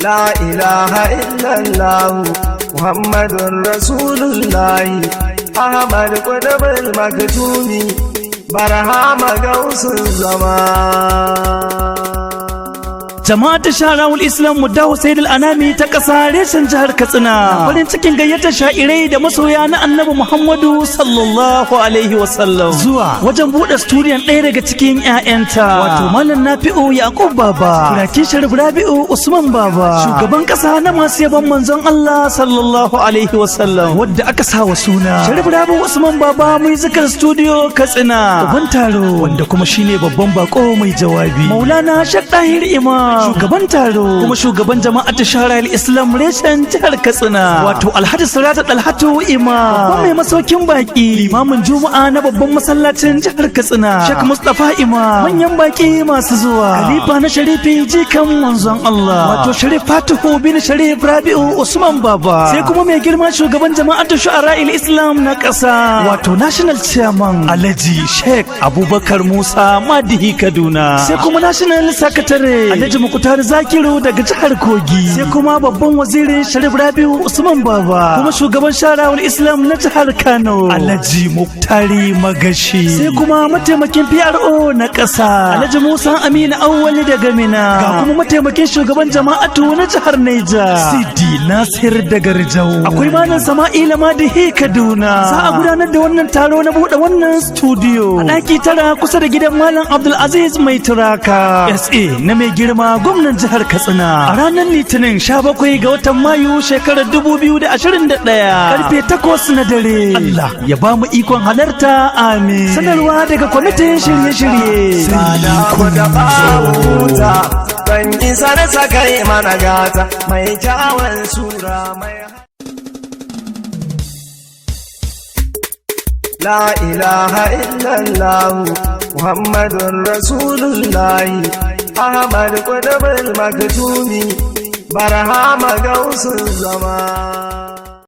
La ilaha illallah Muhammadun Rasulullah Ahmad Qutbul Maktumi Barhama Gausul Zaman. Jama'at Sharawul Islam Muddahu Sayyidul Anami ta ƙasa reshen jihar Katsina farin cikin gayyatar sha'irai da masoya na Annabi Muhammadu sallallahu alaihi wasallam zuwa wajen buɗe studiyon ɗaya daga cikin ƴaƴanta wato Malam Nafi'u Yaqub Baba Turakin Sharif Rabi'u Usman Baba shugaban ƙasa na masu yaban manzon Allah sallallahu alaihi wasallam wadda aka sa wa suna Sharif Rabi'u Usman Baba Musical Studio Katsina babban taro wanda kuma shine babban bako mai jawabi Maulana Sheikh Tahir Imam shugaban taro kuma shugaban jama'at Sharawul Islam reshen jihar Katsina wato Alhaji Sirata Dalhatu Imam babban mai masaukin baki limamin Juma'a na babban masallacin jihar Katsina Sheikh Mustafa Imam manyan baki masu zuwa khalifa na Sharifi jikan manzon Allah wato Sharif Fatihu bin Sharif Rabi'u Usman Baba sai kuma mai girma shugaban jama'at Sharawul Islam na ƙasa wato National Chairman Alhaji Sheikh Abubakar Musa Madihi Kaduna sai kuma National Secretary Alhaji Mukutar Zakiru daga jihar Kogi sai kuma babban wazirin Sharif Rabi'u Usman Baba kuma shugaban Sharawul Islam na jihar Kano Alhaji Muktari Magashi sai kuma mataimakin PRO na ƙasa Alhaji Musa Aminu Awwali daga Mina ga kuma mataimakin shugaban jama'atu na jihar Niger Sidi Nasir daga Rijau akwai Malam Sama'ila Madihi Kaduna za a gudanar da wannan taro na buɗe wannan studio a ɗaki tara kusa da gidan Malam Abdul Aziz Mai Turaka SA na mai girma gwamnan jihar Katsina a ranar Litinin 17 ga watan Mayu shekarar 2021 karfe 8 na dare Allah ya ba mu ikon halarta amin sanarwa daga kwamitin shirye-shirye ban isa da sakai mana gata mai kyawun sura mai La ilaha illallah Muhammadun Rasulullah Ahmad Qutbul Maktumi Barhama Gausul Zaman.